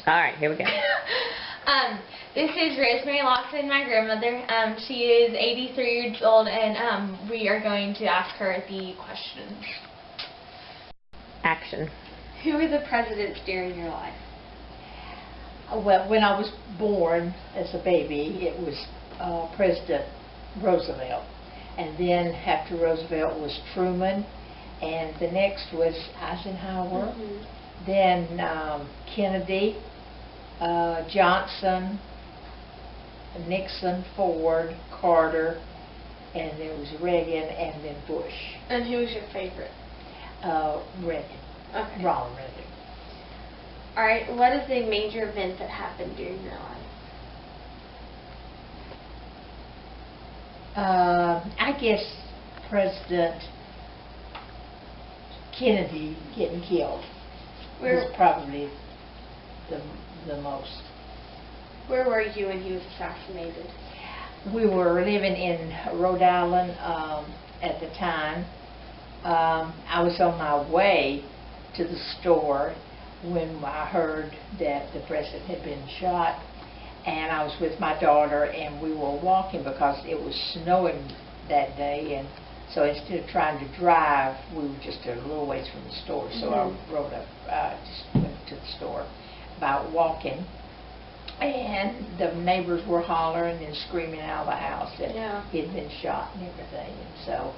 Alright, here we go. This is Rosemary Loxton, my grandmother. She is 83 years old, and we are going to ask her the questions. Action. Who were the presidents during your life? Well, when I was born as a baby, it was President Roosevelt. And then after Roosevelt was Truman, and the next was Eisenhower. Mm-hmm. Then Kennedy, Johnson, Nixon, Ford, Carter, and there was Reagan, and then Bush. And who was your favorite? Reagan. Okay. Ronald Reagan. All right. What is a major event that happened during your life? I guess President Kennedy getting killed was probably the most. Where were you when he was assassinated? We were living in Rhode Island at the time. I was on my way to the store when I heard that the president had been shot, and I was with my daughter, and we were walking because it was snowing that day, and so instead of trying to drive, we were just a little ways from the store. So I just went to the store by walking, and the neighbors were hollering and screaming out of the house that he had been shot and everything, and so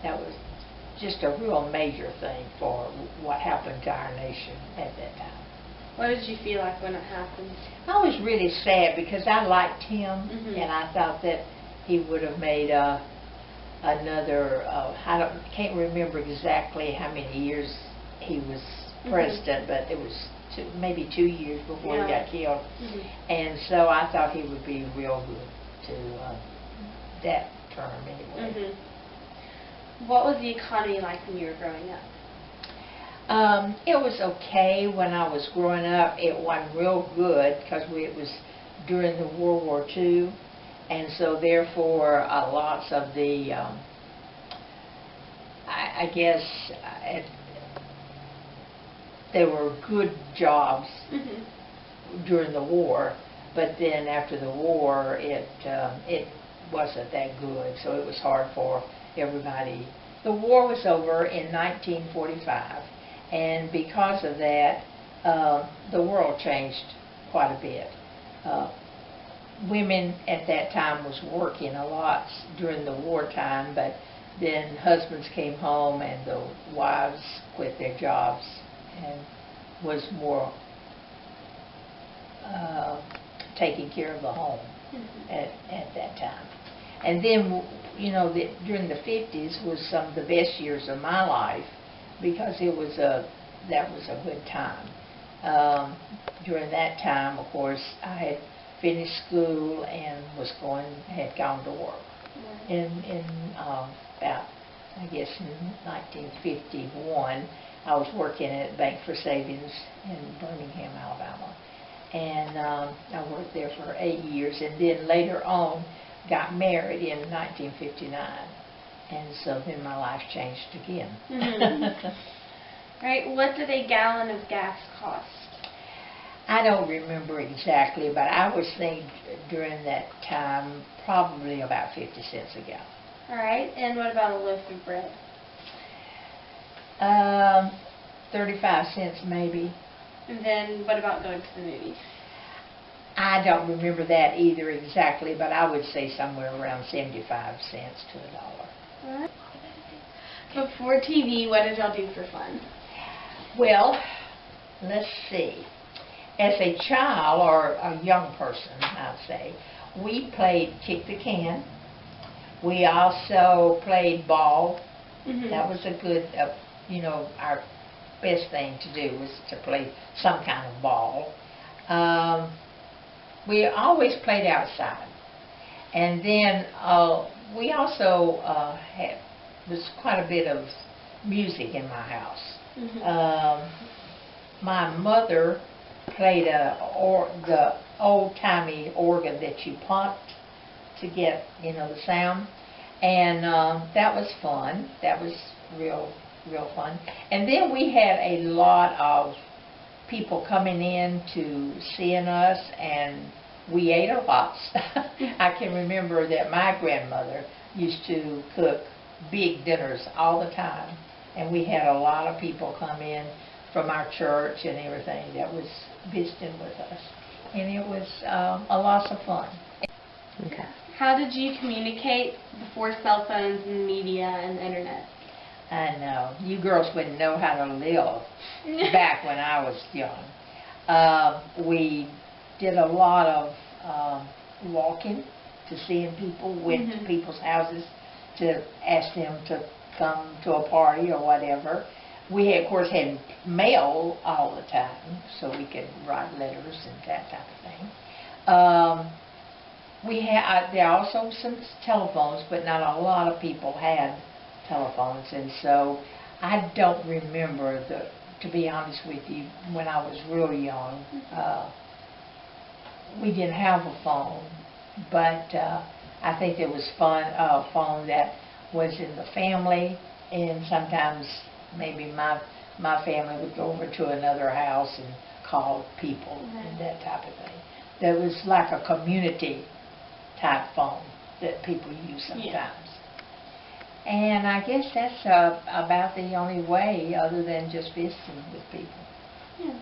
that was just a real major thing for what happened to our nation at that time. What did you feel like when it happened? I was really sad because I liked him, and I thought that he would have made another, can't remember exactly how many years he was president, but it was maybe 2 years before he got killed. And so I thought he would be real good to that term anyway. What was the economy like when you were growing up? It was okay when I was growing up. It wasn't real good because it was during the World War II, and so therefore lots of the, I guess, there were good jobs during the war, but then after the war it wasn't that good, so it was hard for everybody. The war was over in 1945, and because of that, the world changed quite a bit. Women at that time was working a lot during the wartime, but then husbands came home and the wives quit their jobs and was more taking care of the home at that time. And then, you know, during the 50s was some of the best years of my life because that was a good time. During that time, of course, I had finished school and had gone to work. In about, I guess, in 1951, I was working at Bank for Savings in Birmingham, Alabama, and I worked there for 8 years, and then later on got married in 1959, and so then my life changed again. Right, what did a gallon of gas cost? I don't remember exactly, but I was thinking during that time probably about 50 cents a gallon. All right, and what about a loaf of bread? 35 cents maybe. And then what about going to the movies? I don't remember that either exactly, but I would say somewhere around 75 cents to $1. All right. Before TV, what did y'all do for fun? Well, let's see. As a child or a young person, I'd say, we played kick the can. We also played ball. That was a good, our best thing to do was to play some kind of ball. We always played outside. And then we also was quite a bit of music in my house. My mother played the old-timey organ that you pumped to get, the sound, and that was fun. That was real fun. And then we had a lot of people coming in to seeing us, and we ate a lot. I can remember that my grandmother used to cook big dinners all the time, and we had a lot of people come in from our church and everything that was visiting with us, and it was a lot of fun. Okay. How did you communicate before cell phones and media and the internet? I know. You girls wouldn't know how to live back when I was young. We did a lot of walking to seeing people, went to people's houses to ask them to come to a party or whatever. We, had, of course, had mail all the time, so we could write letters and that type of thing. There are also some telephones, but not a lot of people had telephones, and so I don't remember, to be honest with you, when I was real young, we didn't have a phone, but I think there was a phone that was in the family, and sometimes maybe my family would go over to another house and call people and that type of thing. There was like a community type phone that people use sometimes. Yeah. And I guess that's about the only way, other than just visiting with people. Yeah.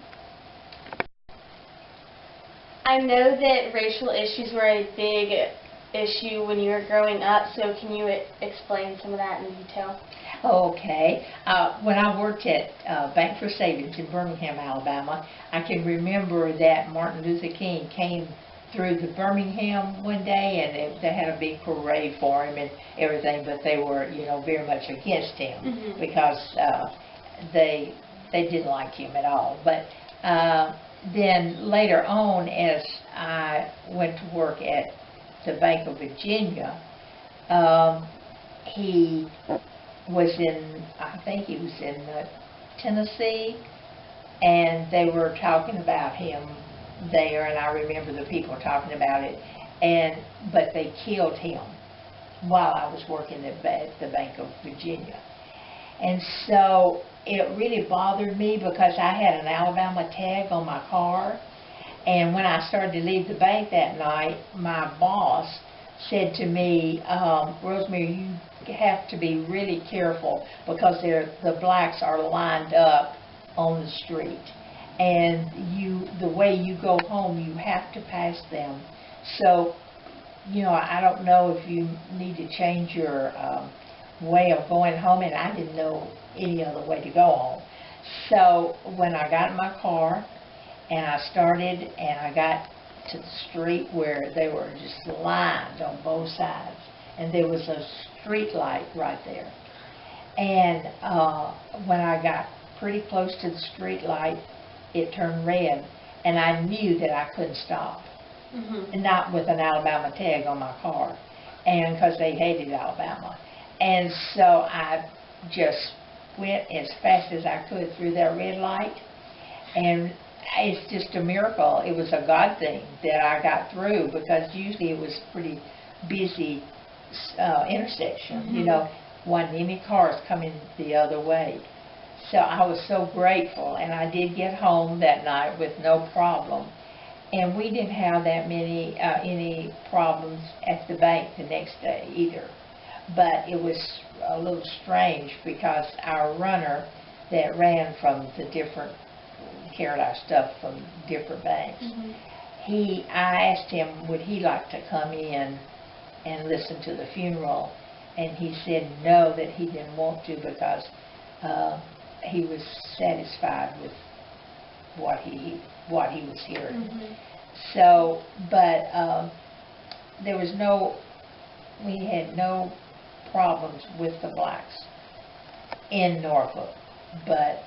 I know that racial issues were a big issue when you were growing up, so can you explain some of that in detail? Okay. When I worked at Bank for Savings in Birmingham, Alabama, I can remember that Martin Luther King came through the Birmingham one day, and they had a big parade for him and everything, but they were, very much against him because they didn't like him at all. But then later on, as I went to work at the Bank of Virginia, he was I think he was in Tennessee, and they were talking about him there, and I remember the people talking about it, but they killed him while I was working at the Bank of Virginia. And so it really bothered me because I had an Alabama tag on my car, and when I started to leave the bank that night, my boss said to me, Rosemary, you have to be really careful because the blacks are lined up on the street. And the way you go home, you have to pass them. So, I don't know if you need to change your way of going home, and I didn't know any other way to go home. So when I got in my car, and I started, and I got to the street where they were just lined on both sides, and there was a street light right there. And when I got pretty close to the street light, it turned red, and I knew that I couldn't stop, and not with an Alabama tag on my car, and because they hated Alabama. And so I just went as fast as I could through that red light, and it's just a miracle. It was a God thing that I got through, because usually it was pretty busy intersection, wasn't any cars coming the other way. So I was so grateful, and I did get home that night with no problem. And we didn't have that many any problems at the bank the next day either. But it was a little strange because our runner that ran from the different, carried our stuff from different banks, I asked him would he like to come in and listen to the funeral, and he said no, that he didn't want to because he was satisfied with what he was hearing. So, but we had no problems with the blacks in Norfolk, but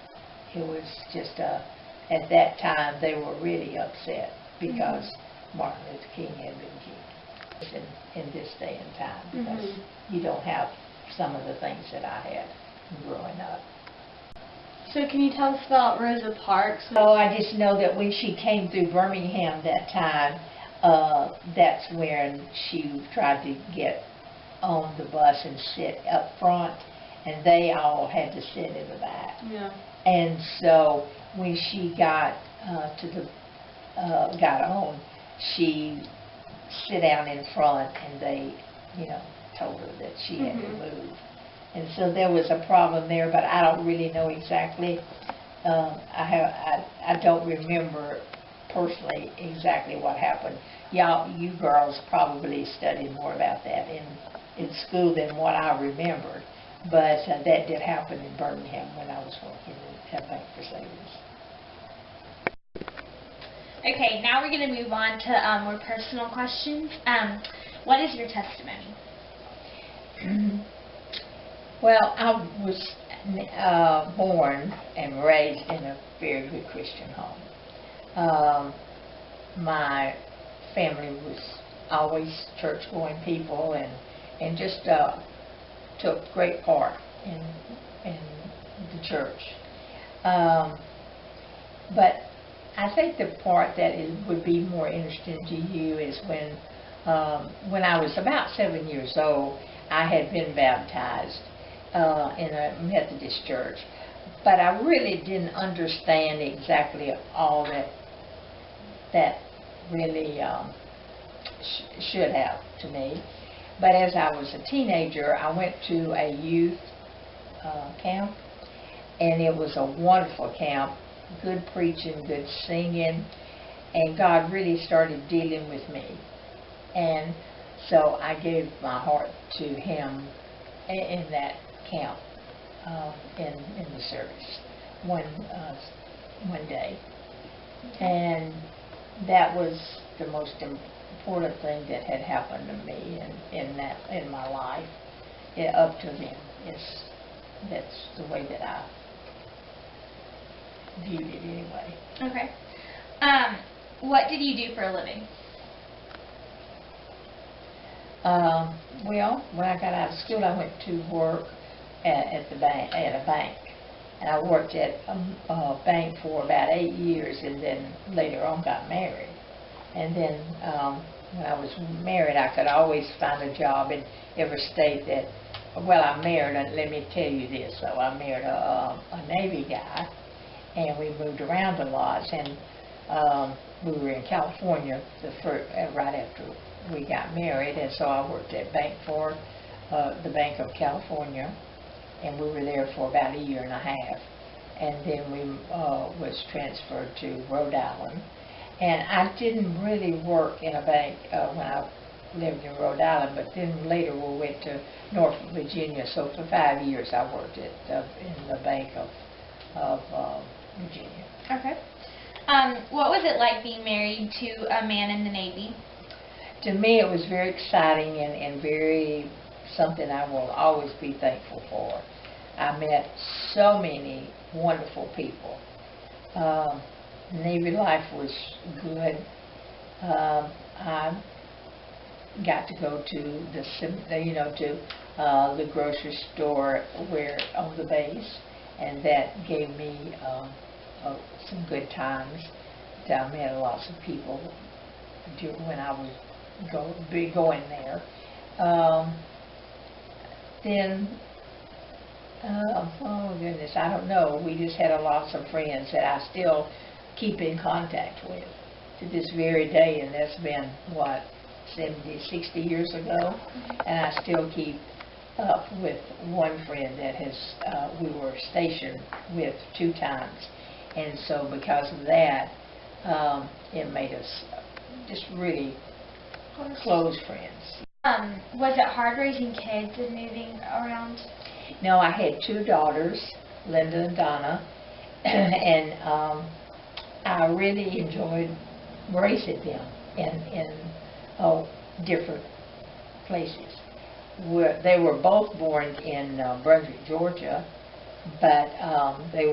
it was just at that time they were really upset because Martin Luther King had been killed in this day and time, because you don't have some of the things that I had growing up. So can you tell us about Rosa Parks? Oh, I just know that when she came through Birmingham that time, that's when she tried to get on the bus and sit up front, and they all had to sit in the back. Yeah. And so when she got got on, she sit down in front, and they, told her that she had to move. And so there was a problem there, but I don't really know exactly. I don't remember personally exactly what happened. You girls probably studied more about that in school than what I remembered. But that did happen in Birmingham when I was working at Bank for Savings. Okay, now we're going to move on to more personal questions. What is your testimony? Well, I was born and raised in a very good Christian home. My family was always church-going people, and just took great part in the church. But I think the part that would be more interesting to you is when I was about 7 years old, I had been baptized in a Methodist church, but I really didn't understand exactly all that really should have to me. But as I was a teenager, I went to a youth camp, and it was a wonderful camp, good preaching, good singing, and God really started dealing with me. And so I gave my heart to Him in that camp, in the service one day. And that was the most important thing that had happened to me in my life up to then. That's the way that I viewed it anyway. Okay. What did you do for a living? Well, when I got out of school, I went to work at a bank, and I worked at a bank for about 8 years, and then later on got married. And then when I was married, I could always find a job in every state that. Well, I married. Let me tell you this. So I married a Navy guy, and we moved around a lot. And we were in California right after we got married, and so I worked at the Bank of California, and we were there for about 1.5 years. And then we was transferred to Rhode Island. And I didn't really work in a bank when I lived in Rhode Island, but then later we went to Norfolk, Virginia. So for 5 years I worked in the Bank of Virginia. Okay. What was it like being married to a man in the Navy? To me, it was very exciting and very something I will always be thankful for. I met so many wonderful people. Navy life was good. I got to go to the grocery store on the base, and that gave me some good times. I met lots of people when I was going there. Then, oh goodness, I don't know. We just had lots of friends that I still keep in contact with to this very day, and that's been, 60 years ago, and I still keep up with one friend that we were stationed with 2 times, and so because of that, it made us just really close friends. Was it hard raising kids and moving around? No, I had 2 daughters, Linda and Donna, and I really enjoyed raising them in different places. They were both born in Brunswick, Georgia, but they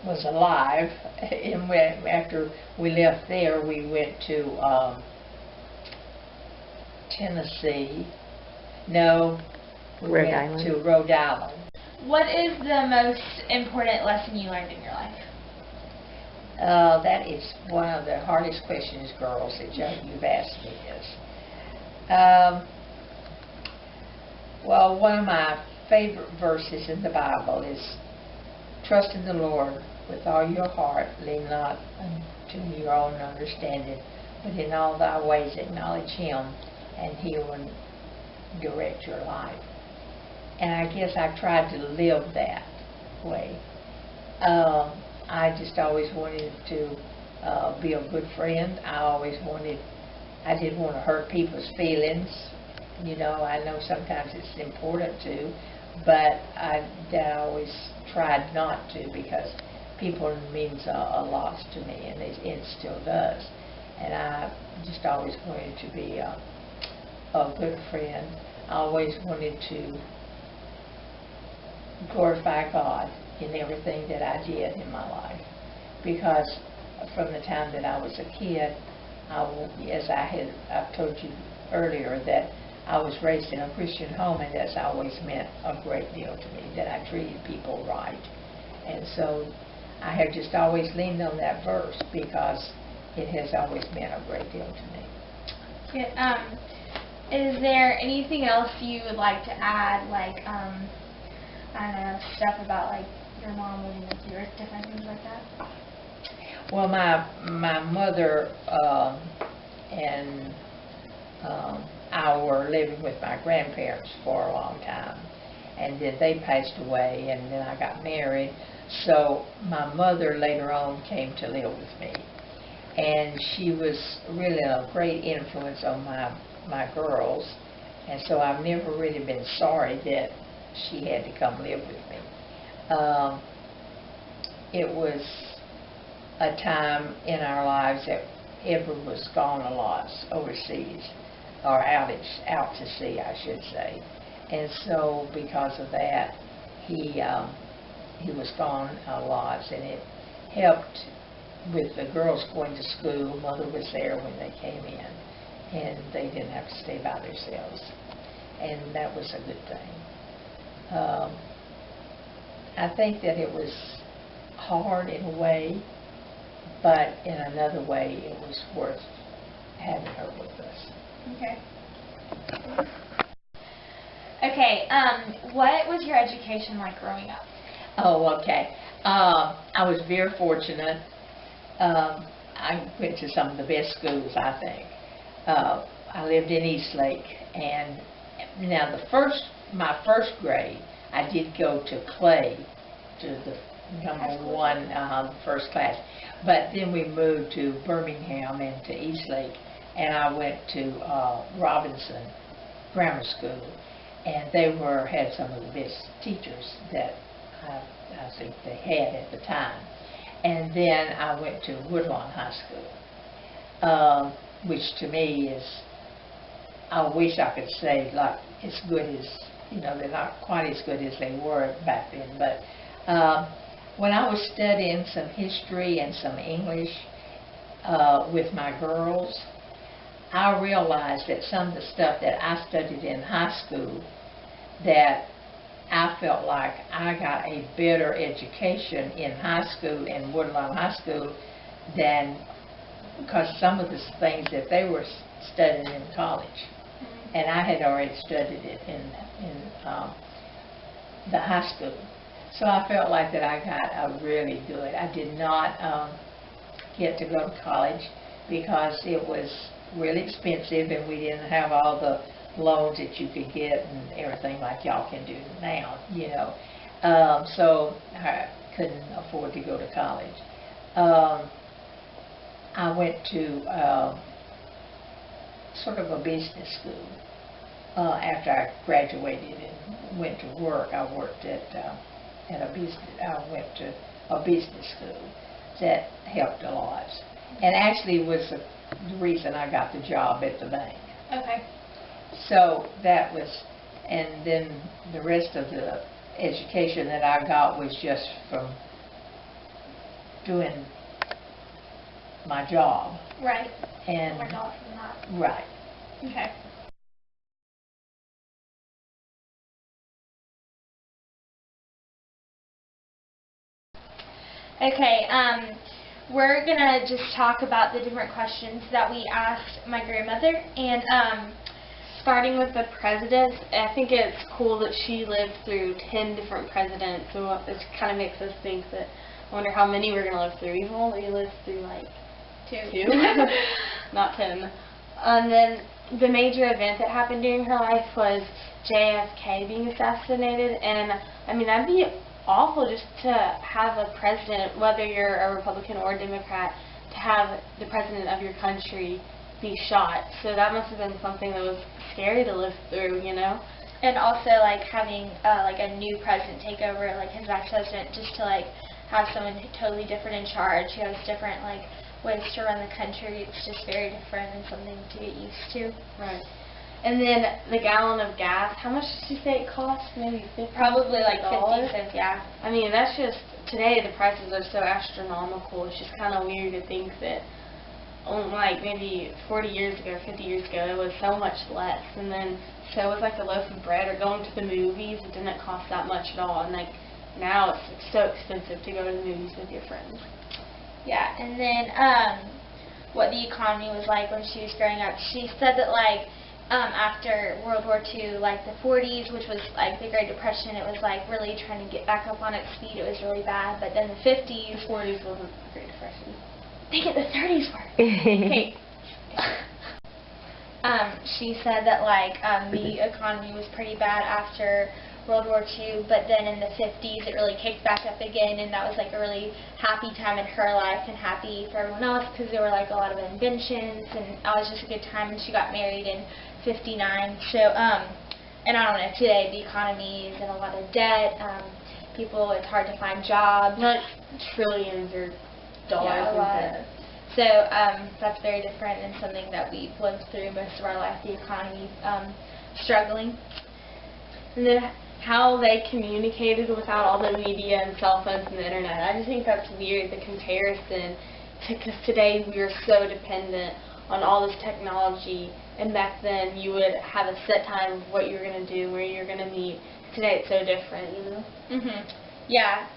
was alive, and after we left there, we went to Tennessee. No, we went to Rhode Island. What is the most important lesson you learned in your life? That is one of the hardest questions, girls, that you've asked me this. Well, one of my favorite verses in the Bible is, "Trust in the Lord with all your heart, lean not unto your own understanding, but in all thy ways acknowledge Him, and He will direct your life. And I guess I tried to live that way. I just always wanted to be a good friend. I didn't want to hurt people's feelings. You know, I know sometimes it's important to, but I always tried not to, because people means a lot to me, and it still does. And I just always wanted to be a good friend. I always wanted to glorify God in everything that I did in my life, because from the time that I was a kid, as I've told you earlier, that I was raised in a Christian home, and that's always meant a great deal to me, that I treated people right. And so I have just always leaned on that verse, because it has always meant a great deal to me. Yeah, is there anything else you would like to add, like, I don't know, stuff about, like, your mom living with you, or different things like that? Well, my mother and I were living with my grandparents for a long time, and then they passed away, and then I got married. So my mother later on came to live with me, and she was really a great influence on my girls, and so I've never really been sorry that she had to come live with me. It was a time in our lives that Edward was gone a lot overseas, or out to sea, I should say. And so because of that, he was gone a lot, and it helped with the girls going to school. Mother was there when they came in, and they didn't have to stay by themselves, and that was a good thing. I think that it was hard in a way, but in another way it was worth having her with us. Okay. Okay, what was your education like growing up? Oh, okay. I was very fortunate. I went to some of the best schools, I think. I lived in Eastlake, and now my first grade, I did go to Clay, to the #1 first class. But then we moved to Birmingham and to Eastlake, and I went to Robinson Grammar School, and they had some of the best teachers that I think they had at the time. And then I went to Woodlawn High School, which to me is, I wish I could say like as good as, they're not quite as good as they were back then, but when I was studying some history and some English with my girls, I realized that some of the stuff that I studied in high school, that I felt like I got a better education in high school, in Woodlawn High School, because some of the things that they were studying in college, and I had already studied it in the high school. So I felt like that I got a really good. I did not get to go to college because it was really expensive, and we didn't have all the loans that you could get and everything like y'all can do now, so I couldn't afford to go to college. I went to sort of a business school after I graduated and went to work. I worked I went to a business school. That helped a lot, and actually was the reason I got the job at the bank. Okay. So that was, and then the rest of the education that I got was just from doing my job. Right. And Learned all from that. right. Okay. Okay, we're going to just talk about the different questions that we asked my grandmother, and starting with the presidents, I think it's cool that she lived through 10 different presidents, so it kind of makes us think that I wonder how many we're going to live through. We've only lived through like 2. Not 10. And then the major event that happened during her life was JFK being assassinated. And I mean, that'd be awful just to have a president, whether you're a Republican or a Democrat, to have the president of your country be shot. So that must have been something that was scary to live through, you know? And also, like, having, like, a new president take over, like, his ex-president, just to, like, have someone totally different in charge who has different, like, ways to run the country. It's just very different and something to get used to. Right. And then the gallon of gas, how much did you say it cost? Maybe $50? Probably, like, 50 cents, yeah. I mean, that's just, today the prices are so astronomical. It's just kind of weird to think that, like, maybe 40 years ago, 50 years ago, it was so much less. And then, so it was like a loaf of bread or going to the movies. It didn't cost that much at all. And, like, now it's so expensive to go to the movies with your friends. Yeah, and then what the economy was like when she was growing up. She said that, like, after World War II, like the 40s, which was like the Great Depression, it was like really trying to get back up on its feet. It was really bad. But then the 50s, 40s wasn't the Great Depression. Dang it, the 30s were. Okay. She said that like the economy was pretty bad after World War II, but then in the 50s it really kicked back up again, and that was like a really happy time in her life and happy for everyone else because there were like a lot of inventions, and it was just a good time. And she got married in 59. So and I don't know, today the economy is in a lot of debt. People, it's hard to find jobs. Like trillions or dollars in debt. So that's very different and something that we've lived through most of our life, the economy struggling. And then how they communicated without all the media and cell phones and the internet. I just think that's weird, the comparison, because today we are so dependent on all this technology, and back then you would have a set time of what you're going to do, where you're going to meet. Today it's so different, you know? Yeah,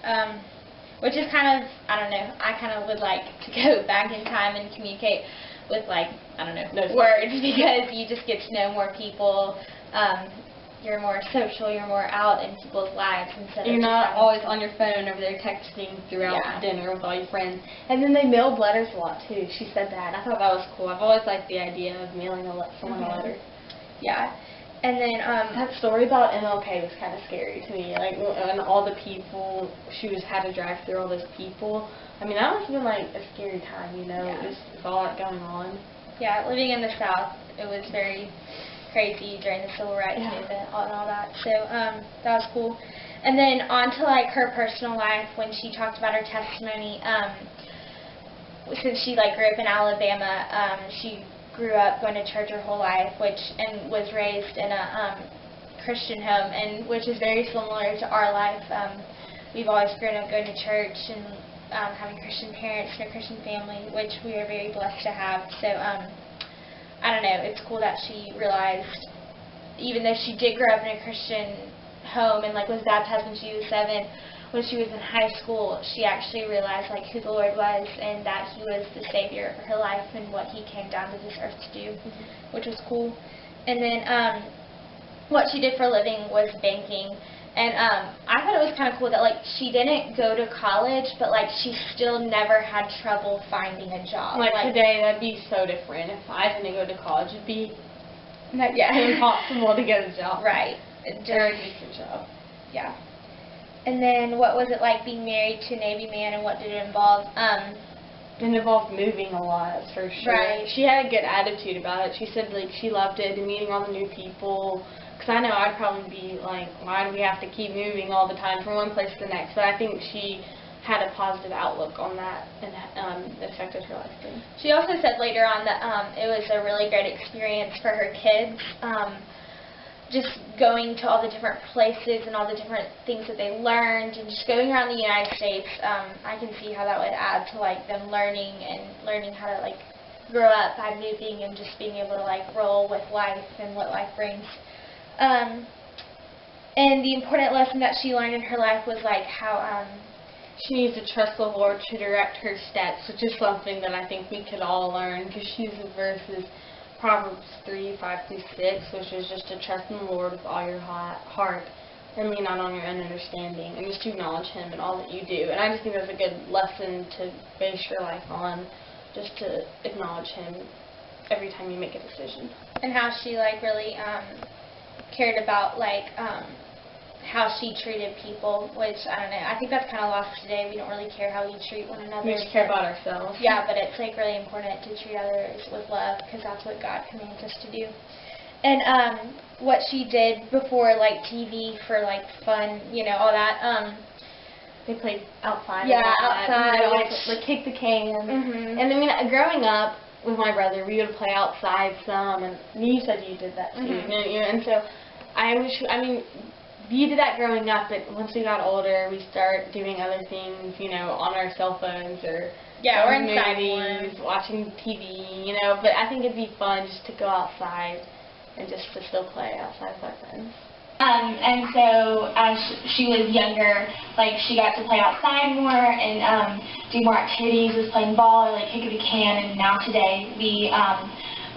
which is kind of, I don't know, I kind of would like to go back in time and communicate with, like, I don't know, words, because you just get to know more people. You're more social, you're more out in people's lives instead of you're not always on your phone over there texting throughout dinner with all your friends. And then they mailed letters a lot too. She said that. I thought that was cool. I've always liked the idea of mailing someone a letter. Yeah. And then that story about MLK was kind of scary to me. Like, and all the people, she had to drive through all those people. I mean, that must have been like a scary time, you know, with all that going on. Yeah, living in the South, it was very crazy during the Civil Rights Movement and all that. So that was cool. And then on to like her personal life, when she talked about her testimony. Since she like grew up in Alabama, she grew up going to church her whole life, and was raised in a Christian home, and which is very similar to our life. We've always grown up going to church and having Christian parents and a Christian family, which we are very blessed to have. So I don't know, it's cool that she realized, even though she did grow up in a Christian home and like was baptized when she was 7, when she was in high school, she actually realized like who the Lord was and that He was the Savior of her life and what He came down to this earth to do, which was cool. And then what she did for a living was banking. And I thought it was kind of cool that, like, she didn't go to college, but, like, she still never had trouble finding a job. Like today, that'd be so different. If I didn't go to college, it'd be impossible to get a job. Right. Very decent job. Yeah. And then what was it like being married to a Navy man, and what did it involve? It involved moving a lot, for sure. Right. She had a good attitude about it. She said, like, she loved it and meeting all the new people. Because I know I'd probably be like, why do we have to keep moving all the time from one place to the next? But I think she had a positive outlook on that, and it affected her life too. She also said later on that it was a really great experience for her kids, just going to all the different places and all the different things that they learned, and just going around the United States. I can see how that would add to like them learning how to like grow up by moving and just being able to like roll with life and what life brings. And the important lesson that she learned in her life was like how she needs to trust the Lord to direct her steps, which is something that I think we could all learn, because she uses verses Proverbs 3:5-6, which is just to trust in the Lord with all your heart, and lean not on your own understanding, and just to acknowledge Him in all that you do. And I just think that's a good lesson to base your life on, just to acknowledge Him every time you make a decision. And how she like really cared about like how she treated people, which I don't know. I think that's kind of lost today. We don't really care how we treat one another. We just care about ourselves. Yeah, but it's like really important to treat others with love, because that's what God commands us to do. And what she did before like TV for like fun, you know, all that. They played outside. Yeah, a lot. outside. They also, like kick the can. Mhm. And I mean, growing up with my brother, we would play outside some, and you said you did that too, Mhm. didn't you? And so I mean, you did that growing up, but once we got older, we start doing other things, you know, on our cell phones or Yeah, we're inside movies, watching TV, you know. But I think it'd be fun just to go outside and just to still play outside with our friends. And so as she was younger, like she got to play outside more and do more activities, was playing ball or like kick the can. And now today we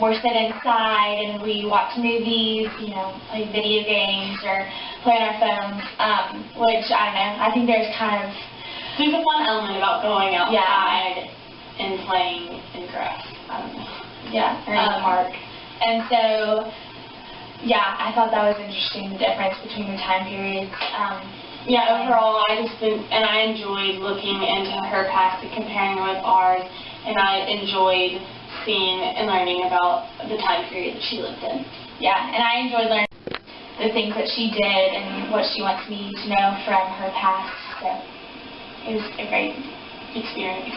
more sit inside and we watch movies, you know, play video games or play on our phones, which I don't know. I think there's a fun element about going outside and playing in grass. I don't know. Yeah, or in the park. And so, yeah, I thought that was interesting, the difference between the time periods. Yeah, overall, I just think, and I enjoyed looking into her past and comparing with ours, and I enjoyed seeing and learning about the time period that she lived in. Yeah, and I enjoyed learning the things that she did and what she wants me to know from her past. So it was a great experience.